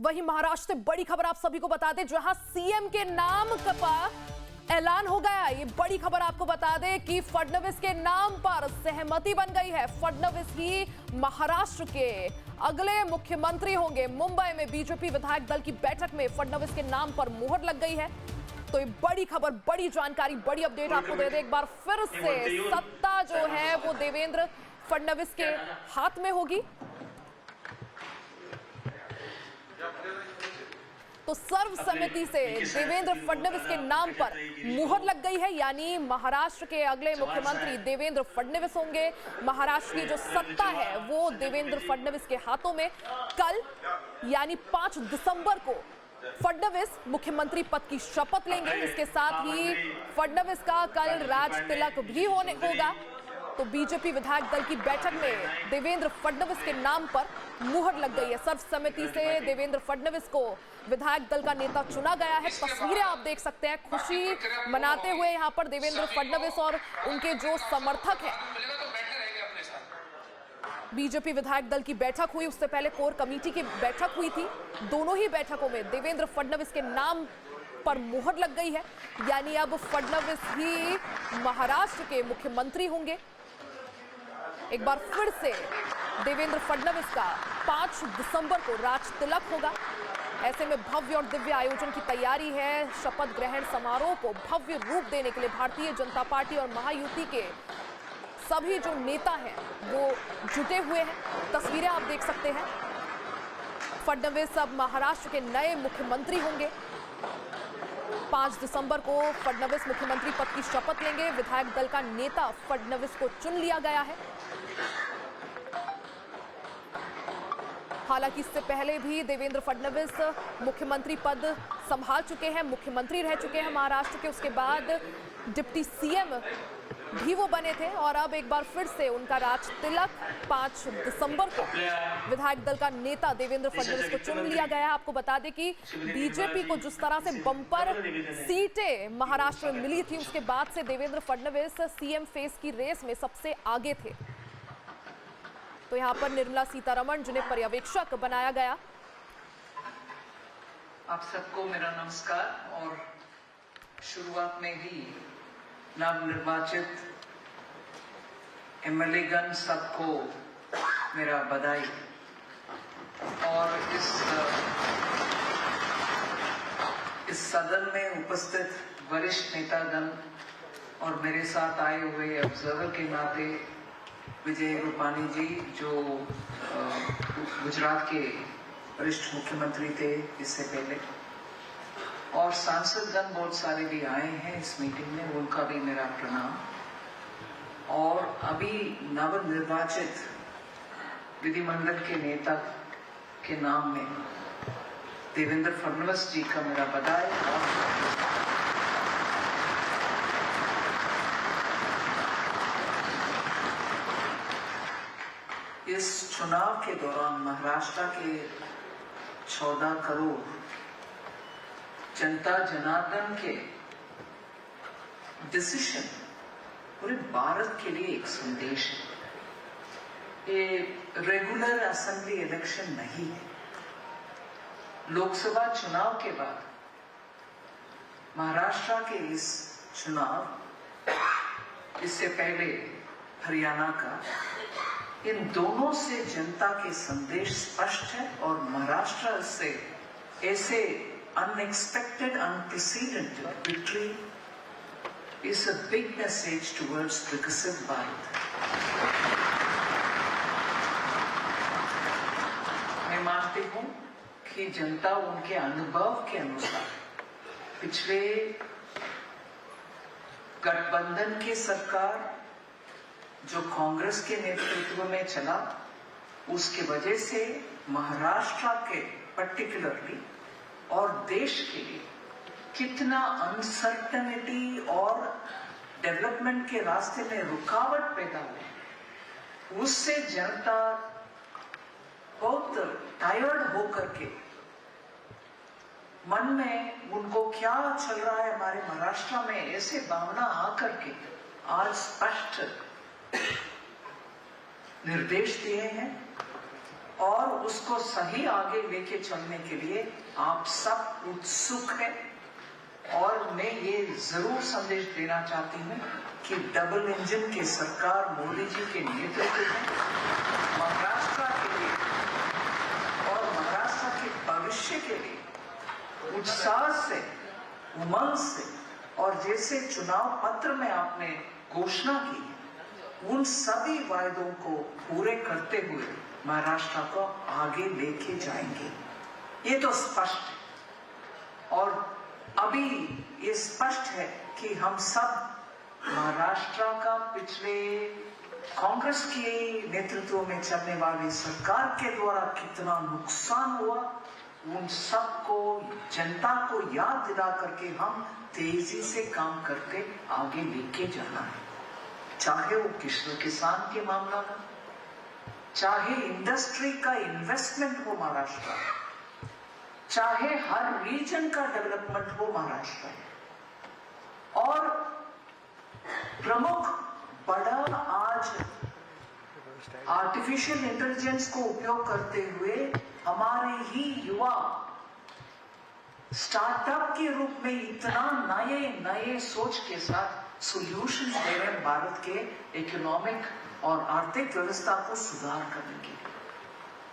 वहीं महाराष्ट्र से बड़ी खबर आप सभी को बता दें, जहां सीएम के नाम का ऐलान हो गया। ये बड़ी खबर आपको बता दें कि फडणवीस के नाम पर सहमति बन गई है। फडणवीस ही महाराष्ट्र के अगले मुख्यमंत्री होंगे। मुंबई में बीजेपी विधायक दल की बैठक में फडणवीस के नाम पर मुहर लग गई है। तो ये बड़ी खबर, बड़ी जानकारी, बड़ी अपडेट आपको दे दें। एक बार फिर से सत्ता जो है वो देवेंद्र फडणवीस के हाथ में होगी। तो सर्वसम्मति से देवेंद्र फडणवीस के नाम पर मुहर लग गई है, यानी महाराष्ट्र के अगले मुख्यमंत्री देवेंद्र फडणवीस होंगे। महाराष्ट्र की जो सत्ता है वो देवेंद्र फडणवीस के हाथों में। कल यानी 5 दिसंबर को फडणवीस मुख्यमंत्री पद की शपथ लेंगे। इसके साथ ही फडणवीस का कल राज तिलक भी होगा। तो बीजेपी विधायक दल की बैठक में देवेंद्र फडणवीस के नाम पर मुहर लग गई है। सर्वसम्मति से देवेंद्र फडणवीस को विधायक दल का नेता चुना गया है। तस्वीरें आप देख सकते हैं, खुशी मनाते हुए यहाँ पर देवेंद्र फडणवीस और उनके जो समर्थक हैं। बीजेपी विधायक दल की बैठक हुई, उससे पहले कोर कमेटी की बैठक हुई थी। दोनों ही बैठकों में देवेंद्र फडणवीस के नाम पर मुहर लग गई है, यानी अब फडणवीस ही महाराष्ट्र के मुख्यमंत्री होंगे। एक बार फिर से देवेंद्र फडणवीस का 5 दिसंबर को राज तिलक होगा। ऐसे में भव्य और दिव्य आयोजन की तैयारी है। शपथ ग्रहण समारोह को भव्य रूप देने के लिए भारतीय जनता पार्टी और महायुति के सभी जो नेता हैं वो जुटे हुए हैं। तस्वीरें आप देख सकते हैं। फडणवीस अब महाराष्ट्र के नए मुख्यमंत्री होंगे। 5 दिसंबर को फडणवीस मुख्यमंत्री पद की शपथ लेंगे। विधायक दल का नेता फडणवीस को चुन लिया गया है। हालांकि इससे पहले भी देवेंद्र फडणवीस मुख्यमंत्री पद संभाल चुके हैं, मुख्यमंत्री रह चुके हैं महाराष्ट्र के। उसके बाद डिप्टी सीएम भी वो बने थे और अब एक बार फिर से उनका राज तिलक 5 दिसंबर को विधायक दल का नेता देवेंद्र फडणवीस को चुन लिया गया है। आपको बता दें कि बीजेपी को जिस तरह से बम्पर सीटें महाराष्ट्र में मिली थी, उसके बाद से देवेंद्र फडणवीस सीएम फेस की रेस में सबसे आगे थे। तो यहाँ पर निर्मला सीतारमण जिन्हें पर्यवेक्षक बनाया गया। आप सबको मेरा नमस्कार और शुरुआत में ही नवनिर्वाचित एमएलए-गण सबको मेरा बधाई। और इस सदन में उपस्थित वरिष्ठ नेतागण और मेरे साथ आए हुए ऑब्जर्वर के नाते विजय रूपानी जी जो गुजरात के वरिष्ठ मुख्यमंत्री थे इससे पहले, और सांसदगण बहुत सारे भी आए हैं इस मीटिंग में, उनका भी मेरा प्रणाम। और अभी नवनिर्वाचित विधिमंडल के नेता के नाम में देवेंद्र फडणवीस जी का मेरा बधाई। इस चुनाव के दौरान महाराष्ट्र के 14 करोड़ जनता जनार्दन के डिसीजन पूरे भारत के लिए एक संदेश है। ये रेगुलर असेंबली इलेक्शन नहीं है। लोकसभा चुनाव के बाद महाराष्ट्र के इस चुनाव, इससे पहले हरियाणा का, इन दोनों से जनता के संदेश स्पष्ट है। और महाराष्ट्र से ऐसे unexpected, unprecedented victory is a big message towards विकसित भारत। मैं मानती हूँ कि जनता उनके अनुभव के अनुसार पिछले गठबंधन की सरकार जो कांग्रेस के नेतृत्व में चला, उसके वजह से महाराष्ट्र के पर्टिकुलरली और देश के लिए कितना अनसर्टेनिटी और डेवलपमेंट के रास्ते में रुकावट पैदा हुई, उससे जनता बहुत टायर्ड होकर के मन में उनको क्या चल रहा है हमारे महाराष्ट्र में, ऐसे भावना आकर के आज स्पष्ट निर्देश दिए हैं। और उसको सही आगे लेके चलने के लिए आप सब उत्सुक हैं। और मैं ये जरूर संदेश देना चाहती हूँ कि डबल इंजन की सरकार मोदी जी के नेतृत्व में महाराष्ट्र के लिए और महाराष्ट्र के भविष्य के लिए उत्साह से, उमंग से और जैसे चुनाव पत्र में आपने घोषणा की, उन सभी वायदों को पूरे करते हुए महाराष्ट्र को आगे लेके जाएंगे। ये तो स्पष्ट है। और अभी ये स्पष्ट है कि हम सब महाराष्ट्र का पिछले कांग्रेस के नेतृत्व में चलने वाली सरकार के द्वारा कितना नुकसान हुआ, उन सबको, जनता को याद दिला करके हम तेजी से काम करके आगे लेके जाना है। चाहे वो किसान के मामला में, चाहे इंडस्ट्री का इन्वेस्टमेंट हो महाराष्ट्र, चाहे हर रीजन का डेवलपमेंट हो महाराष्ट्र, और प्रमुख बड़ा आज आर्टिफिशियल इंटेलिजेंस को उपयोग करते हुए हमारे ही युवा स्टार्टअप के रूप में इतना नए नए सोच के साथ सॉल्यूशन दे रहे हैं भारत के इकोनॉमिक और आर्थिक व्यवस्था को सुधार करने के लिए।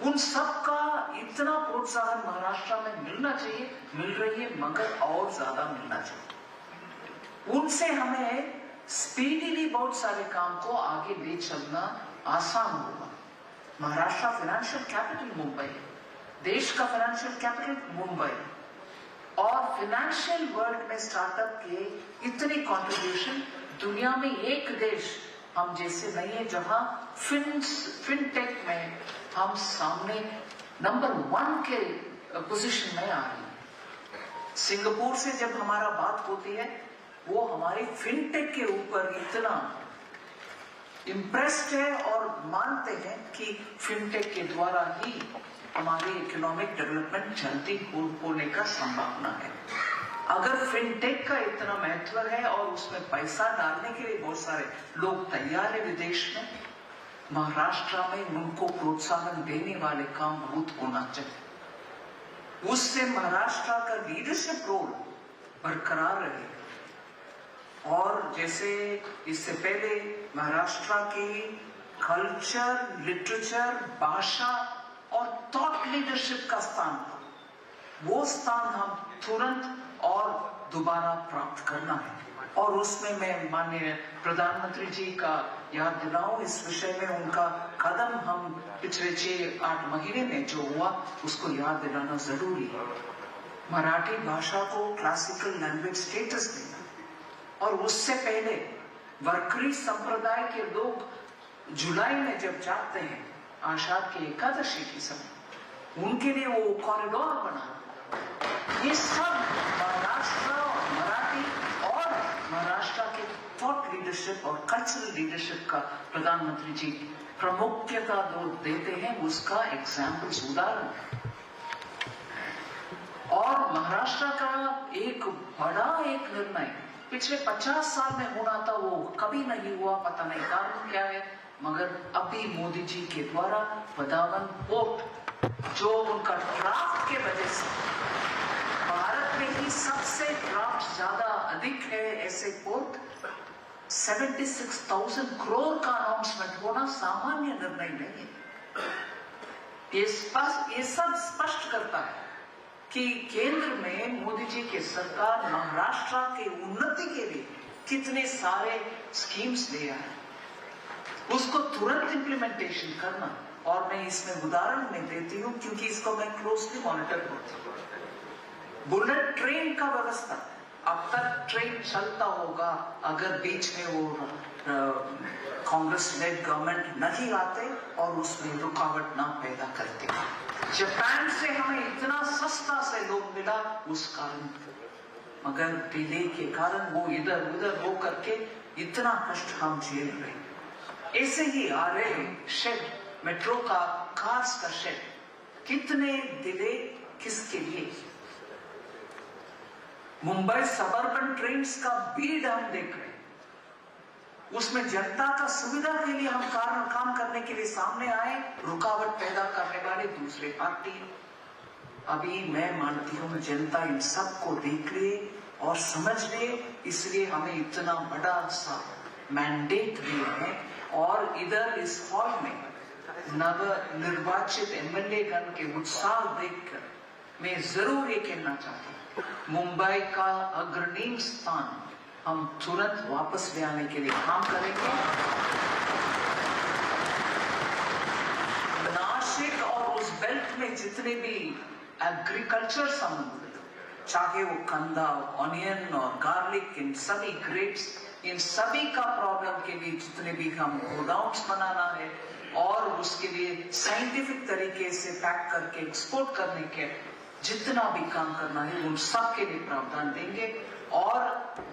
उन सब का इतना प्रोत्साहन महाराष्ट्र में मिलना चाहिए, मिल रही है, मगर और ज्यादा मिलना चाहिए। उनसे हमें स्पीडीली बहुत सारे काम को आगे ले चलना आसान होगा। महाराष्ट्र फाइनेंशियल कैपिटल मुंबई है, देश का फाइनेंशियल कैपिटल मुंबई, और फाइनेंशियल वर्ल्ड में स्टार्टअप के इतनी कंट्रीब्यूशन दुनिया में एक देश हम जैसे नहीं है जहां फिनटेक में हम सामने नंबर 1 के पोजीशन में आ रही है। सिंगापुर से जब हमारा बात होती है, वो हमारी फिनटेक के ऊपर इतना इम्प्रेस्ड है और मानते हैं कि फिनटेक के द्वारा ही हमारी इकोनॉमिक डेवलपमेंट जल्दी होने का संभावना है। अगर फिनटेक का इतना महत्व है और उसमें पैसा डालने के लिए बहुत सारे लोग तैयार है विदेश में, महाराष्ट्र में उनको प्रोत्साहन देने वाले काम बहुत होना चाहिए। उससे महाराष्ट्र का लीडरशिप रोल बरकरार रहे। और जैसे इससे पहले महाराष्ट्र की कल्चर, लिटरेचर, भाषा और थॉट लीडरशिप का स्थान था, वो स्थान हम तुरंत और दोबारा प्राप्त करना है। और उसमें मैं माननीय प्रधानमंत्री जी का याद दिलाऊं, इस विषय में उनका कदम हम पिछले 6-8 महीने में जो हुआ उसको याद दिलाना जरूरी है। मराठी भाषा को क्लासिकल लैंग्वेज स्टेटस देना, और उससे पहले वर्करी संप्रदाय के लोग जुलाई में जब जाते हैं आषाढ़ के एकादशी के समय, उनके लिए वो कॉरिडोर बना। ये सब महाराष्ट्र और मराठी और महाराष्ट्र के थॉट लीडरशिप और कल्चरल लीडरशिप का प्रधानमंत्री जी प्रमुखता देते हैं, उसका एग्जाम्पल उदाहरण। और महाराष्ट्र का एक बड़ा निर्णय पिछले 50 साल में होना था, वो कभी नहीं हुआ, पता नहीं कारण क्या है, मगर अभी मोदी जी के द्वारा वदावन पोर्ट, जो उनका ड्राफ्ट के वजह से भारत में ही सबसे ड्राफ्ट ज्यादा अधिक है, ऐसे पोर्ट 76,000 करोड़ का अनाउंसमेंट होना सामान्य निर्णय नहीं है। ये सब स्पष्ट करता है कि केंद्र में मोदी जी की सरकार महाराष्ट्र के उन्नति के लिए कितने सारे स्कीम्स ले आए, उसको तुरंत इंप्लीमेंटेशन करना। और मैं इसमें उदाहरण में देती हूँ क्योंकि इसको मैं क्लोजली मॉनिटर करती हूँ। बुलेट ट्रेन का व्यवस्था, अब तक ट्रेन चलता होगा अगर बीच में वो कांग्रेस लेड गवर्नमेंट नहीं आते और उसमें रुकावट ना पैदा करते। जापान से हमें इतना सस्ता से लोग मिला उस कारण, मगर डिले के कारण वो इधर उधर हो करके इतना कष्ट हम झेल रहे। ऐसे ही आ रहे शेड, मेट्रो का कार्स का शेड, कितने डिले किसके लिए। मुंबई सबअर्बन ट्रेन्स का भीड़ हम देख रहे हैं, उसमें जनता का सुविधा के लिए हम काम करने के लिए सामने आए, रुकावट पैदा करने वाले दूसरे पार्टी। अभी मैं मानती हूं जनता इन सबको देख ले और समझ ले, इसलिए हमें इतना बड़ा सा मैंडेट दिया है। और इधर इस हॉल में नव निर्वाचित एमएलए गण के उत्साह देखकर मैं जरूर ये कहना चाहती हूँ, मुंबई का अग्रणी स्थान हम तुरंत वापस ले आने के लिए काम करेंगे। नासिक और उस बेल्ट में जितने भी एग्रीकल्चर संबंधित, चाहे वो कंदा, ऑनियन और गार्लिक, इन सभी ग्रेड्स, इन सभी का प्रॉब्लम के लिए जितने भी हम गोडाउन्स बनाना है और उसके लिए साइंटिफिक तरीके से पैक करके एक्सपोर्ट करने के जितना भी काम करना है, उन सब के लिए प्रावधान देंगे। और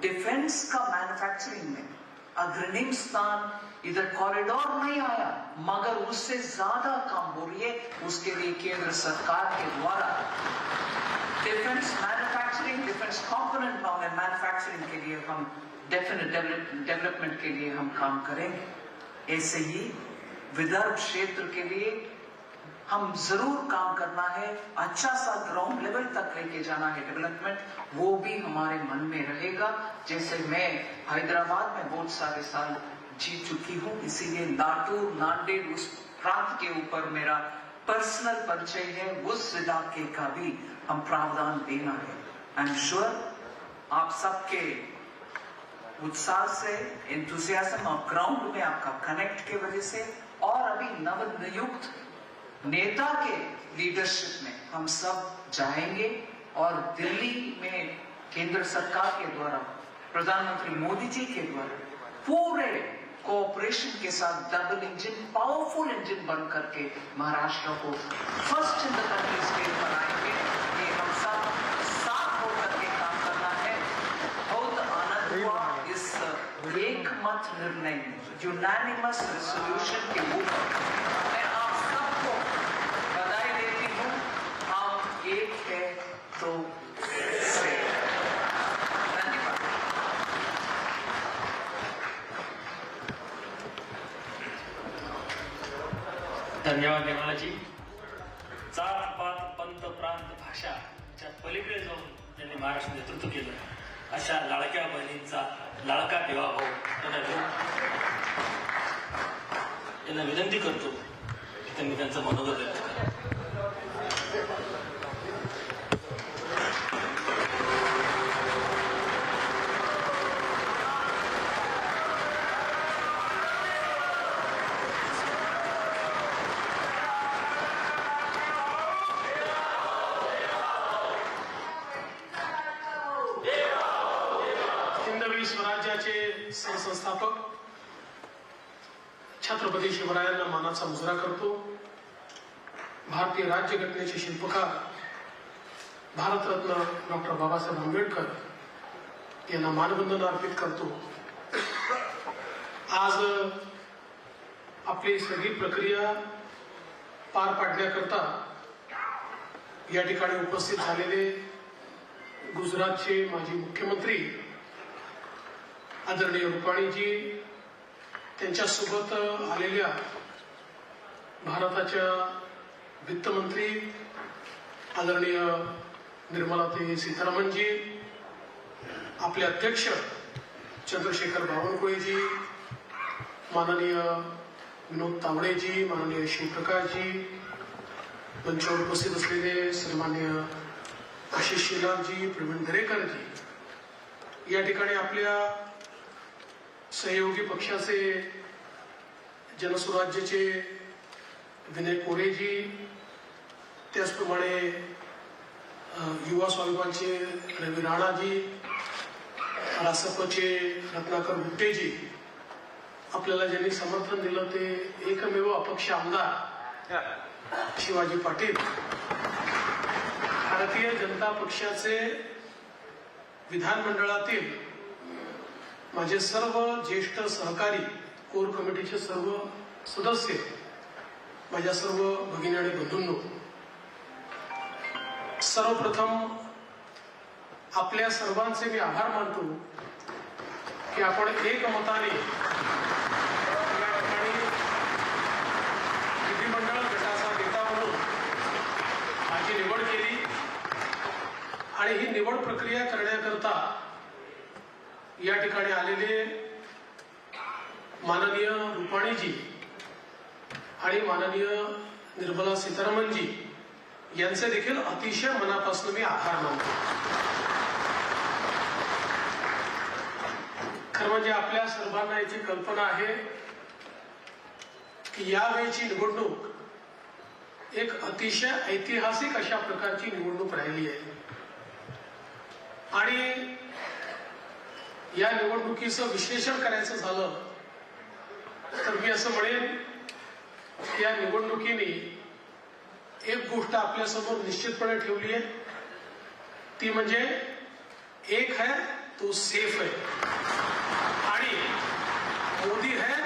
डिफेंस का मैन्युफैक्चरिंग में अग्रणी स्थान, इधर कॉरिडोर नहीं आया मगर उससे ज्यादा काम हो रही है, उसके लिए केंद्र सरकार के द्वारा defence manufacturing, defence component manufacturing के लिए हम डेफिनेट डेवलपमेंट के लिए हम काम करेंगे। ऐसे ही विदर्भ क्षेत्र के लिए हम जरूर काम करना है, अच्छा सा ग्राउंड लेवल तक लेके जाना है डेवलपमेंट, वो भी हमारे मन में रहेगा। जैसे मैं हैदराबाद में बहुत सारे साल जी चुकी हूँ, इसीलिए लातूर, नांदेड़ उस प्रांत के ऊपर मेरा पर्सनल परिचय है, उस इलाके का भी हम प्रावधान देना है। आई एम श्योर आप सबके उत्साह से, एंथुसियाज्म और ग्राउंड में आपका कनेक्ट के वजह से और अभी नवनियुक्त नेता के लीडरशिप में हम सब जाएंगे और दिल्ली में केंद्र सरकार के द्वारा, प्रधानमंत्री मोदी जी के द्वारा पूरे कोऑपरेशन के साथ डबल इंजन, पावरफुल इंजन बन करके महाराष्ट्र को first in the country state बनाएंगे। ये हम सब साथ होकर के काम करना है। बहुत आनंद हुआ इस एक मत निर्णय में, यूनानिमस रेजोल्यूशन के ऊपर। मैं आप सबको बधाई देती हूँ। हम एक है तो धन्यवाद। धन्यवाद निर्मलाजी। जात पात पंत प्रांत भाषाच्या पलीकडे जाऊन त्यांनी महाराष्ट्र नेतृत्व केलं, अशा लाडक्या बहिणींचा लाडका देवा भाऊ यांना विनंती करतो की त्यांनी त्यांचं मनोगत व्यक्त करावं. हिंदवी स्वराज्याचे संस्थापक छत्रपती शिवरायांना मानाचा मुजरा करतो. भारतीय राज्यघटनेचे शिल्पकार भारतरत्न डॉक्टर बाबासाहेब आंबेडकर यांना मानवंदना अर्पित करतो. आज आपली सगळी प्रक्रिया पार पाडण्याकरता या ठिकाणी उपस्थित झालेले गुजरातचे माजी मुख्यमंत्री आदरणीय रुपाणीजी, त्यांच्यासोबत आलेल्या भारताच्या वित्तमंत्री आदरणीय निर्मलाताई सीतारामनजी, आपले अध्यक्ष चंद्रशेखर बावनकुळेजी, माननीय विनोद तावडेजी, माननीय शिवप्रकाशजी, मंचावर उपस्थित असलेले सन्माननीय आशिष शेलारजी, प्रवीण दरेकरजी, या ठिकाणी आपल्या सहयोगी पक्षाचे जनसुराज्याचे विनय कोरेजी, त्याचप्रमाणे युवा स्वाभिमानचे रवी राणाजी, रासपचे रत्नाकर गुट्टेजी, आपल्याला ज्यांनी समर्थन दिलं ते एकमेव अपक्ष आमदार शिवाजी पाटील, भारतीय जनता पक्षाचे विधानमंडळातील माझे सर्व ज्येष्ठ सहकारी, कोर कमिटीचे सर्व सदस्य, माझ्या सर्व भगिनी आणि बंधूंनो, सर्वप्रथम आपल्या सर्वांचे मी आभार मानतो की आपण एकमताने या ठिकाणी विधिमंडळ गटाचा नेता म्हणून माझी निवड केली आणि ही निवड प्रक्रिया करण्याकरता या ठिकाणी आलेले माननीय रुपाणीजी आणि माननीय निर्मला सीतारामनजी यांचे देखील अतिशय मनापासून मी आभार मानतो. खरं म्हणजे आपल्या सर्वांना याची कल्पना आहे की यावेळची निवडणूक एक अतिशय ऐतिहासिक अशा प्रकारची निवडणूक राहिली आहे आणि या निवडणुकीचं विश्लेषण करायचं झालं तर मी असं म्हणेन की या निवडणुकीने एक गोष्ट आपल्यासमोर निश्चितपणे ठेवली आहे, ती म्हणजे एक है तो सेफ है आणि मोदी है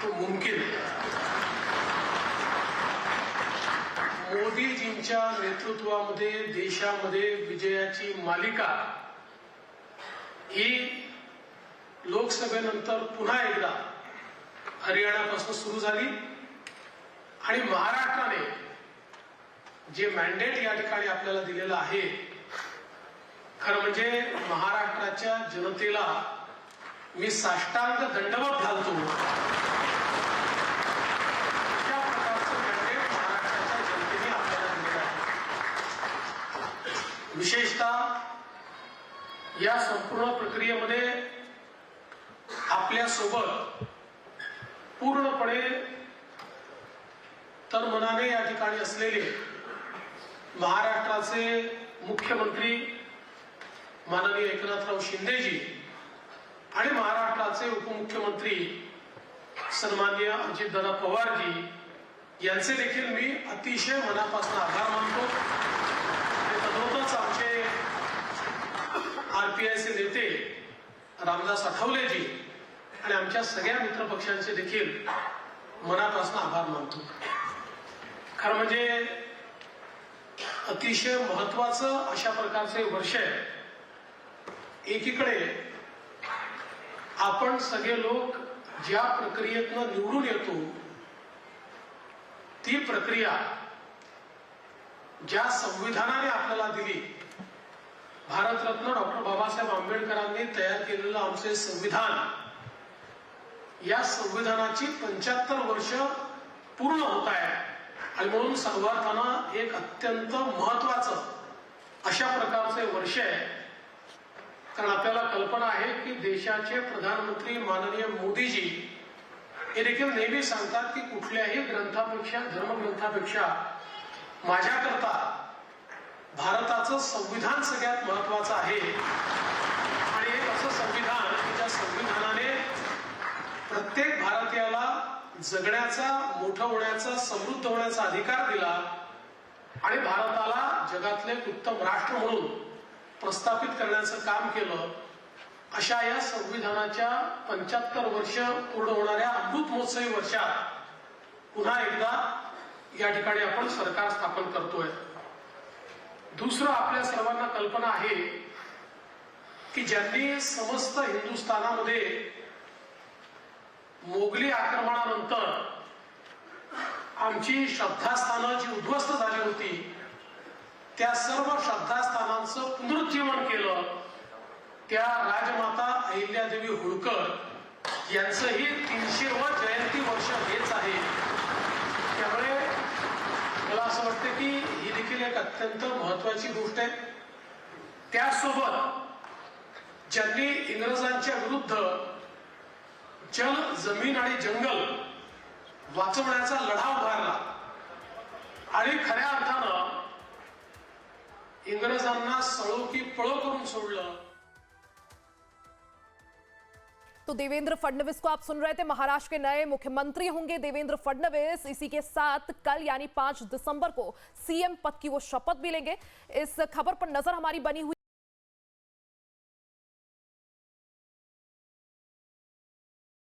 तो मुमकिन है. मोदीजींच्या नेतृत्वामध्ये देशामध्ये विजयाची मालिका ही लोकसभेनंतर पुन्हा एकदा हरियाणापासून सुरू झाली आणि महाराष्ट्राने जे मॅन्डेट या ठिकाणी आपल्याला दिलेलं आहे, खरं म्हणजे महाराष्ट्राच्या जनतेला मी साष्टांग दंडवत घालतो. अशा प्रकारचं मॅन्डेट महाराष्ट्राच्या जनतेने आपल्याला दिलेलं आहे. विशेषतः या संपूर्ण प्रक्रियेमध्ये आपल्यासोबत पूर्णपणे तनमनाने या ठिकाणी असलेले महाराष्ट्राचे मुख्यमंत्री माननीय एकनाथराव शिंदेजी आणि महाराष्ट्राचे उपमुख्यमंत्री सन्माननीय अजितदादा पवारजी यांचे देखील मी अतिशय मनापासून आभार मानतो. आणि तद्वतच आमचे आरपीआयचे नेते रामदास आठवलेजी आणि आमच्या सगळ्या मित्रपक्षांचे देखील मनापासून आभार मानतो. खरं म्हणजे अतिशय महत्वाचं अशा प्रकारचे वर्ष आहे. एकीकडे आपण सगळे लोक ज्या प्रक्रियेतनं निवडून येतो ती प्रक्रिया ज्या संविधानाने आपल्याला दिली, भारतरत्न डॉक्टर बाबासाहेब आंबेडकरांनी तयार केलेलं आमचे संविधान, या संविधानाची 75 वर्ष पूर्ण होत आहे आणि म्हणून सर्वार्थानं एक अत्यंत महत्वाचं अशा प्रकारचे वर्ष आहे. कारण आपल्याला कल्पना आहे की देशाचे प्रधानमंत्री माननीय मोदीजी हे देखील नेहमी सांगतात की कुठल्याही ग्रंथापेक्षा, धर्मग्रंथापेक्षा माझ्याकरता भारताचं संविधान सगळ्यात महत्वाचं आहे आणि एक असं संविधान की ज्या संविधानाने प्रत्येक भारतीयाला जगण्याचा, मोठं होण्याचा, समृद्ध होण्याचा अधिकार दिला आणि भारताला जगातले उत्तम राष्ट्र म्हणून प्रस्थापित करण्याचं काम केलं. अशा या संविधानाच्या 75 वर्ष पूर्ण होणाऱ्या अमृत महोत्सवी वर्षात पुन्हा एकदा या ठिकाणी आपण सरकार स्थापन करतोय. दुसरं, आपल्या सर्वांना कल्पना आहे की ज्यांनी समस्त हिंदुस्थानामध्ये मोगली आक्रमणानंतर आमची श्रद्धास्थानं जी उद्ध्वस्त झाली होती त्या सर्व श्रद्धास्थानांचं पुनरुज्जीवन केलं. त्या राजमाता अहिल्यादेवी होळकर यांचंही 300व जयंती वर्ष हेच आहे. त्यामुळे मला असं वाटतं की ही देखील एक अत्यंत महत्वाची गोष्ट आहे. त्यासोबत ज्यांनी इंग्रजांच्या विरुद्ध जल, जमीन आणि जंगल वाचवण्याचा लढा उभारला आणि खऱ्या अर्थानं इंग्रजांना सळो की पळो करून सोडलं. तो देवेंद्र फडणवीस को आप सुन रहे थे. महाराष्ट्र के नए मुख्यमंत्री होंगे देवेंद्र फडणवीस. इसी के साथ कल यानी 5 दिसंबर को सीएम पद की वो शपथ भी लेंगे. इस खबर पर नजर हमारी बनी हुई